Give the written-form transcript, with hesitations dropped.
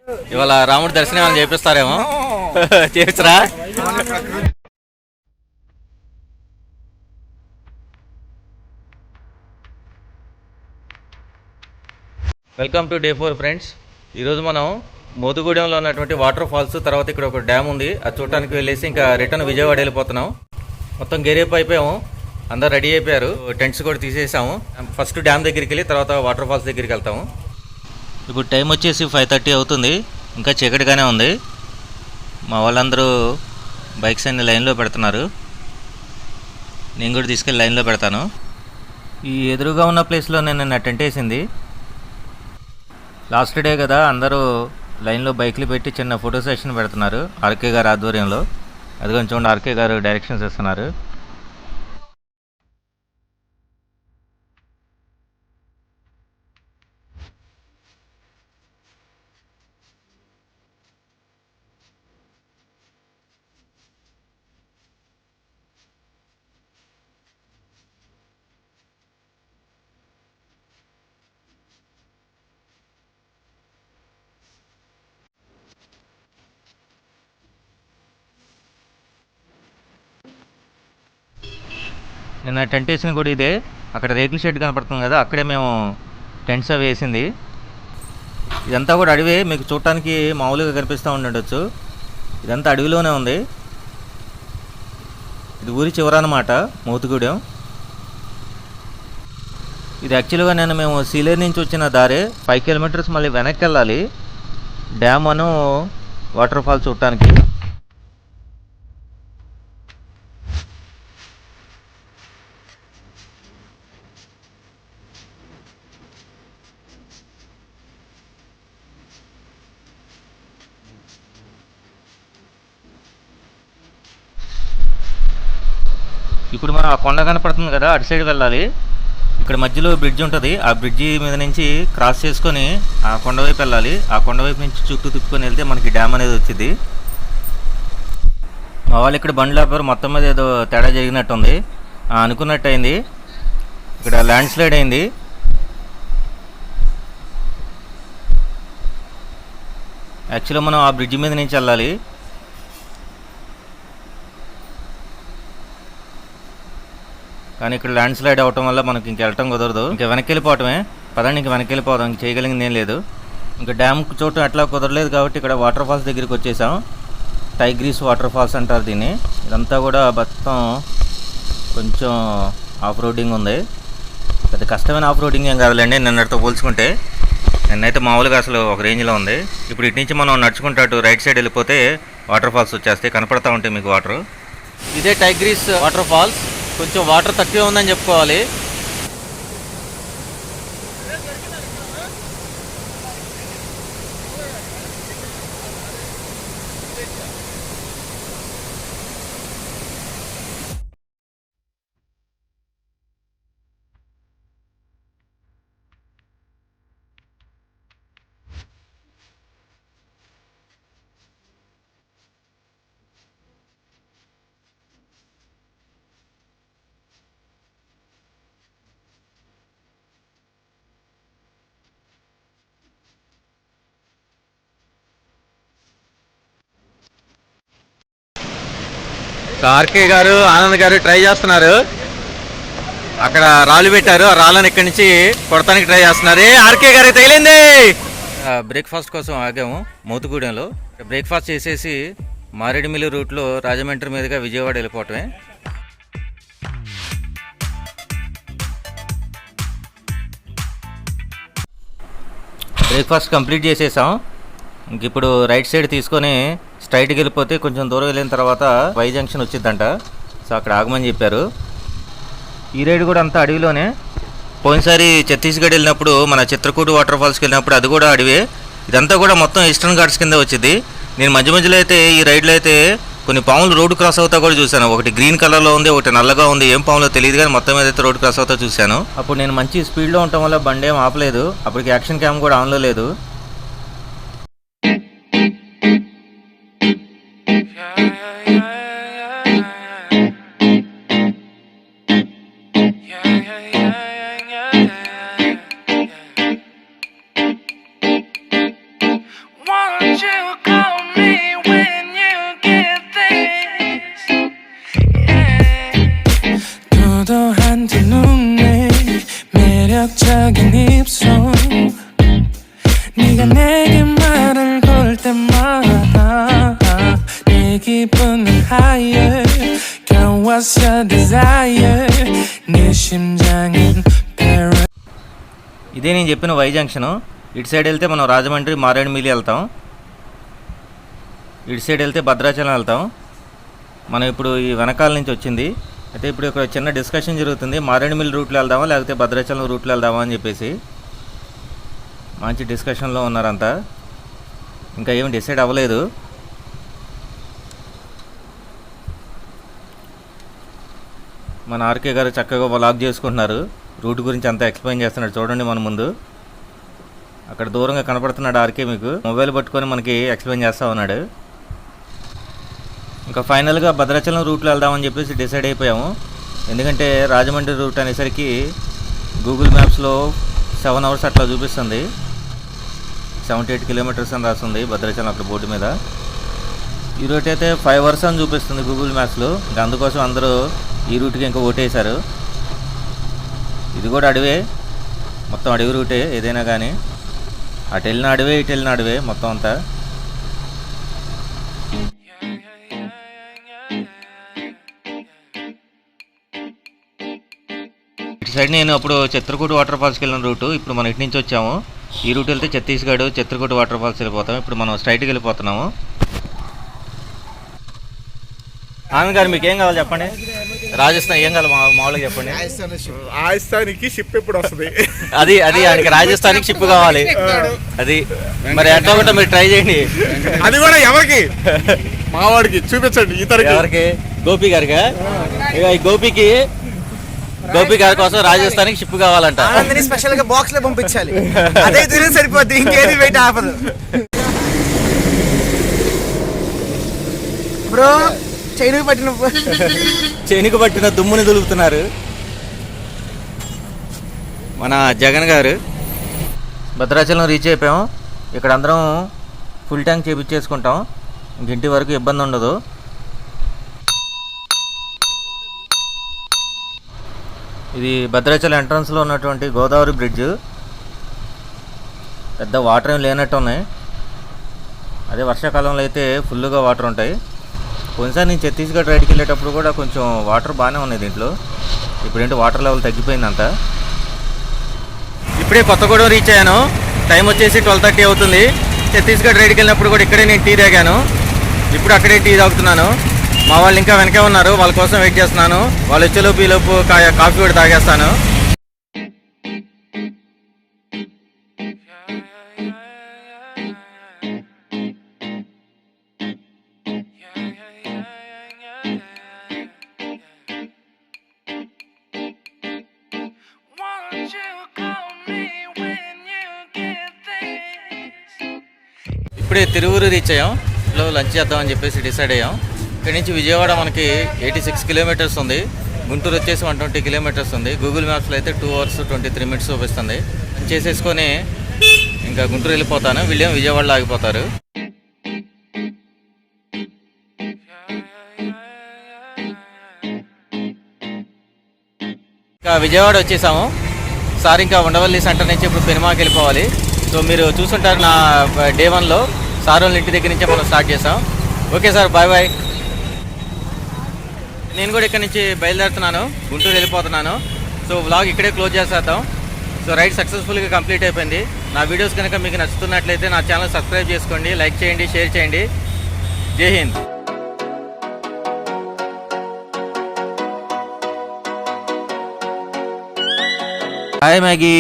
ఇవాళ రాముడి దర్శనం ఏమైనా చేపిస్తారేమో. చేపించరా? Welcome to day 4 friends. ఈరోజు మనం మోతుగూడెంలో ఉన్నటువంటి వాటర్ ఫాల్స్, తర్వాత ఇక్కడ ఒక డ్యామ్ ఉంది, అది చూడటానికి వెళ్ళేసి ఇంకా రిటర్న్ విజయవాడ వెళ్ళిపోతున్నాం. మొత్తం గేరేపు అయిపోయాము, అందరు రెడీ అయిపోయారు, టెంట్స్ కూడా తీసేసాము. ఫస్ట్ డ్యామ్ దగ్గరికి వెళ్ళి తర్వాత వాటర్ ఫాల్స్ దగ్గరికి వెళ్తాము. ఇప్పుడు టైం వచ్చేసి 5:30 అవుతుంది, ఇంకా చీకటిగానే ఉంది. మా వాళ్ళందరూ బైక్స్ అన్ని లైన్లో పెడుతున్నారు, నేను కూడా తీసుకెళ్ళి లైన్లో పెడతాను. ఈ ఎదురుగా ఉన్న ప్లేస్లో నేను టెంట్ వేసింది. లాస్ట్ డే కదా, అందరూ లైన్లో బైక్లు పెట్టి చిన్న ఫోటో సెషన్ పెడుతున్నారు ఆర్కే గారు ఆధ్వర్యంలో. అది కొంచెం చూడండి, ఆర్కే గారు డైరెక్షన్స్ ఇస్తున్నారు. నిన్న టెంట్ వేసింది కూడా ఇదే, అక్కడ రేకుల షెడ్ కనపడుతుంది కదా, అక్కడే మేము టెంట్స్ అవి వేసింది. ఇదంతా కూడా అడవే, మీకు చూడటానికి మామూలుగా కనిపిస్తూ ఉండొచ్చు, ఇదంతా అడవిలోనే ఉంది. ఇది ఊరి చివరన్నమాట మోతుగూడెం. ఇది యాక్చువల్గా మేము సీలేరు నుంచి వచ్చిన దారే 5 కిలోమీటర్స్ మళ్ళీ వెనక్కి వెళ్ళాలి డ్యామ్ అను వాటర్ ఫాల్ చూడటానికి. ఇప్పుడు మనం ఆ కొండ కనపడుతుంది కదా, అటు సైడ్ వెళ్ళాలి. ఇక్కడ మధ్యలో బ్రిడ్జ్ ఉంటుంది, ఆ బ్రిడ్జి మీద నుంచి క్రాస్ చేసుకొని ఆ కొండ వైపు వెళ్ళాలి. ఆ కొండ వైపు నుంచి చుట్టూ తిప్పుకొని వెళ్తే మనకి డ్యామ్ అనేది వచ్చింది. మా వాళ్ళు ఇక్కడ బండ్లు ఆపారు, మొత్తం మీద ఏదో తేడా జరిగినట్టుంది, అనుకున్నట్టు అయింది. ఇక్కడ ల్యాండ్ స్లైడ్ అయింది. యాక్చువల్గా మనం ఆ బ్రిడ్జి మీద నుంచి వెళ్ళాలి. కానీ ఇక్కడ ల్యాండ్ స్లైడ్ అవటం వల్ల మనకి ఇంక వెళ్ళటం కుదరదు, ఇంకా వెనక్కి వెళ్ళిపోవటమే. పదండి, ఇంక వెనక్కి వెళ్ళిపోదాం, ఇంక చేయగలిగింది ఏం లేదు. ఇంకా డ్యామ్ చోటు అట్లా కుదరలేదు కాబట్టి ఇక్కడ వాటర్ ఫాల్స్ దగ్గరికి వచ్చేసాం. టైగ్రీస్ వాటర్ ఫాల్స్ అంటారు దీన్ని. ఇదంతా కూడా మొత్తం కొంచెం ఆఫ్ రోడింగ్ ఉంది, పెద్ద కష్టమైన ఆఫ్ రోడింగ్ ఏం కాదులేండి నిన్నటితో పోల్చుకుంటే. నిన్నైతే మామూలుగా అసలు ఒక రేంజ్లో ఉంది. ఇప్పుడు ఇటు నుంచి మనం నడుచుకుంటూ అటు రైట్ సైడ్ వెళ్ళిపోతే వాటర్ ఫాల్స్ వచ్చేస్తాయి, కనపడతా ఉంటాయి మీకు వాటర్. ఇదే టైగ్రీస్ వాటర్ ఫాల్స్. కొంచెం వాటర్ తక్కువ ఉందని చెప్పుకోవాలి. ఆర్కే గారు, ఆనంద్ గారు ట్రై చేస్తున్నారు. అక్కడ రాళ్ళు పెట్టారు, ఆ రాళ్ళని ఇక్కడి నుంచి కొడతానికి ట్రై చేస్తున్నారు. ఆర్కే గారికి తగిలింది. బ్రేక్ఫాస్ట్ కోసం ఆగాము మోతుగూడెంలో. బ్రేక్ఫాస్ట్ చేసేసి మారేడుమిల్లి రూట్లో రాజమండ్రి మీదుగా విజయవాడ వెళ్ళిపోవటమే. బ్రేక్ఫాస్ట్ కంప్లీట్ చేసేసాం. ఇంక ఇప్పుడు రైట్ సైడ్ తీసుకొని స్ట్రైట్కి వెళ్ళిపోతే కొంచెం దూరం వెళ్ళిన తర్వాత వై జంక్షన్ వచ్చిందంట, సో అక్కడ ఆగమని చెప్పారు. ఈ రైడ్ కూడా అంతా అడవిలోనే. పోయినసారి ఛత్తీస్గఢ్ వెళ్ళినప్పుడు మన చిత్రకూట వాటర్ ఫాల్స్కి వెళ్ళినప్పుడు అది కూడా అడవే. ఇదంతా కూడా మొత్తం ఈస్టర్న్ ఘాట్స్ కింద వచ్చింది. నేను మధ్య మధ్యలో అయితే ఈ రైడ్లో అయితే కొన్ని పాములు రోడ్డు క్రాస్ అవుతా కూడా చూశాను. ఒకటి గ్రీన్ కలర్లో ఉంది, ఒకటి నల్లగా ఉంది, ఏం పాములో తెలియదు కానీ మొత్తం మీద అయితే రోడ్డు క్రాస్ అవుతా చూశాను. అప్పుడు నేను మంచి స్పీడ్లో ఉండటం వల్ల బండి ఏం ఆపలేదు, అప్పటికి యాక్షన్ క్యామ్ కూడా ఆన్లో లేదు. One Won't you call me when you get this? Yeah. 도도한 두 눈에 매력적인 입술 네가 내게 말을 걸 때마다 내 기분은 higher Girl what's your desire 네 심장은 paradise ఇదే నేను చెప్పిన వై జంక్షన్. ఇటు సైడ్ వెళ్తే మనం రాజమండ్రి మారేడుమిల్లి వెళ్తాం, ఇటు సైడ్ వెళ్తే భద్రాచలం వెళ్తాం. మనం ఇప్పుడు ఈ వెనకాల నుంచి వచ్చింది. అయితే ఇప్పుడు ఇక్కడ చిన్న డిస్కషన్ జరుగుతుంది, మారేడుమిల్లి రూట్లో వెళ్దామా లేకపోతే భద్రాచలం రూట్లో వెళ్దామా అని చెప్పేసి. మంచి డిస్కషన్లో ఉన్నారంతా, ఇంకా ఏమి డిసైడ్ అవ్వలేదు. మన ఆర్కే గారు చక్కగా వ్లాగ్ చేసుకుంటున్నారు, రూట్ గురించి అంతా ఎక్స్ప్లెయిన్ చేస్తున్నాడు. చూడండి మన ముందు అక్కడ దూరంగా కనపడుతున్నాడు ఆర్కే, మీకు మొబైల్ పట్టుకొని మనకి ఎక్స్ప్లెయిన్ చేస్తూ ఉన్నాడు. ఇంకా ఫైనల్గా భద్రాచలం రూట్లో వెళ్దామని చెప్పేసి డిసైడ్ అయిపోయాము. ఎందుకంటే రాజమండ్రి రూట్ అనేసరికి గూగుల్ మ్యాప్స్లో 7 hours అట్లా చూపిస్తుంది, 78 kilometers అని రాస్తుంది భద్రాచలం అక్కడ బోర్డు మీద. ఈ రూట్ అయితే 5 hours అని చూపిస్తుంది గూగుల్ మ్యాప్స్లో. ఇంకా అందుకోసం అందరూ ఈ రూట్కి ఇంకా ఓటేశారు. ఇది కూడా అడవే, మొత్తం అడవి రూటే ఏదైనా కానీ. అటు వెళ్ళిన అడవే ఇటు వెళ్ళిన అడవే మొత్తం అంతా. ఇటు సైడ్ నేను అప్పుడు చిత్రకూట వాటర్ ఫాల్స్కి వెళ్ళిన రూటు, ఇప్పుడు మనం ఇటు నుంచి వచ్చాము. ఈ రూట్ వెళ్తే ఛత్తీస్గఢ్ చిత్రకూట వాటర్ ఫాల్స్ వెళ్ళిపోతాం. ఇప్పుడు మనం స్ట్రైట్కి వెళ్ళిపోతున్నాము. ఆనంద్ గారు మీకు ఏం కావాలి చెప్పండి, రాజస్థాన్ ఏం కావాలి మామూలుగా చెప్పండి. రాజస్థానికి షిప్ ఎప్పుడు వస్తుంది? అది ఆయనకి రాజస్థాన్కి షిప్ కావాలి. అది మరి ఎట్లా కూడా మీరు ట్రై చేయండి. అది కూడా ఎవరికి? మావాడికి చూపించండి. ఇతరికి ఎవరికి? గోపి గారిగా? ఇక ఈ గోపి గారి కోసం రాజస్థాన్కి షిప్ కావాలంట. ఆనందని స్పెషల్ గా బాక్స్ లో పంపించాలి, అదే తిరిగి సరిపోద్ది, ఇంకేది వెయిట్ ఆపదు. బ్రో చేనుకు పట్టిన దుమ్ముని దులుపుతున్నారు మన జగన్ గారు. భద్రాచలం రీచ్ అయిపోయాం. ఇక్కడ అందరం ఫుల్ ట్యాంక్ చేపించేసుకుంటాం, ఇంటి వరకు ఇబ్బంది ఉండదు. ఇది భద్రాచలం ఎంట్రన్స్లో ఉన్నటువంటి గోదావరి బ్రిడ్జ్. పెద్ద వాటర్ ఏం లేనట్టు ఉన్నాయి, అదే వర్షాకాలంలో అయితే ఫుల్గా వాటర్ ఉంటాయి. కొన్నిసారి నేను ఛత్తీస్గఢ్ రైడ్కి వెళ్ళేటప్పుడు కూడా కొంచెం వాటర్ బాగానే ఉన్నాయి దీంట్లో. ఇప్పుడేంటి వాటర్ లెవెల్ తగ్గిపోయిందంట. ఇప్పుడే కొత్తగూడెం రీచ్ అయ్యాను, టైం వచ్చేసి 12:30 అవుతుంది. ఛత్తీస్గఢ్ రైడ్కి వెళ్ళినప్పుడు కూడా ఇక్కడే నేను టీ తాగాను, ఇప్పుడు అక్కడే టీ తాగుతున్నాను. మా వాళ్ళు ఇంకా వెనకే ఉన్నారు, వాళ్ళ కోసం వెయిట్ చేస్తున్నాను. వాళ్ళు వచ్చేలోపు ఈలోపు కాఫీ కూడా తాగేస్తాను. ఇప్పుడే తిరువురు రీచ్ అయ్యాం, లంచ్ చేద్దామని చెప్పేసి డిసైడ్ అయ్యాం. ఇక్కడి నుంచి విజయవాడ మనకి 86 kilometers ఉంది, గుంటూరు వచ్చేసి 120 kilometers ఉంది. గూగుల్ మ్యాప్స్లో అయితే 2 hours 23 minutes చూపిస్తుంది. చేసేసుకొని ఇంకా గుంటూరు వెళ్ళిపోతాను, వీళ్ళేమో విజయవాడలో ఆగిపోతారు. ఇంకా విజయవాడ వచ్చేసాము సార్. ఇంకా ఉండవల్లి సెంటర్ నుంచి ఇప్పుడు పెనుమాకి వెళ్ళిపోవాలి. సో మీరు చూసుంటారు నా డే 1లో సార్ వాళ్ళ ఇంటి దగ్గర నుంచే మనం స్టార్ట్ చేసాం. Okay sir, bye bye. నేను కూడా ఇక్కడ నుంచి బయలుదేరుతున్నాను, గుంటూరు వెళ్ళిపోతున్నాను. సో వ్లాగ్ ఇక్కడే క్లోజ్ చేసేద్దాం. సో రైడ్ సక్సెస్ఫుల్గా కంప్లీట్ అయిపోయింది. నా వీడియోస్ కనుక మీకు నచ్చుతున్నట్లయితే నా ఛానల్ సబ్స్క్రైబ్ చేసుకోండి, లైక్ చేయండి, షేర్ చేయండి. జై హింద్. Hi Maggi.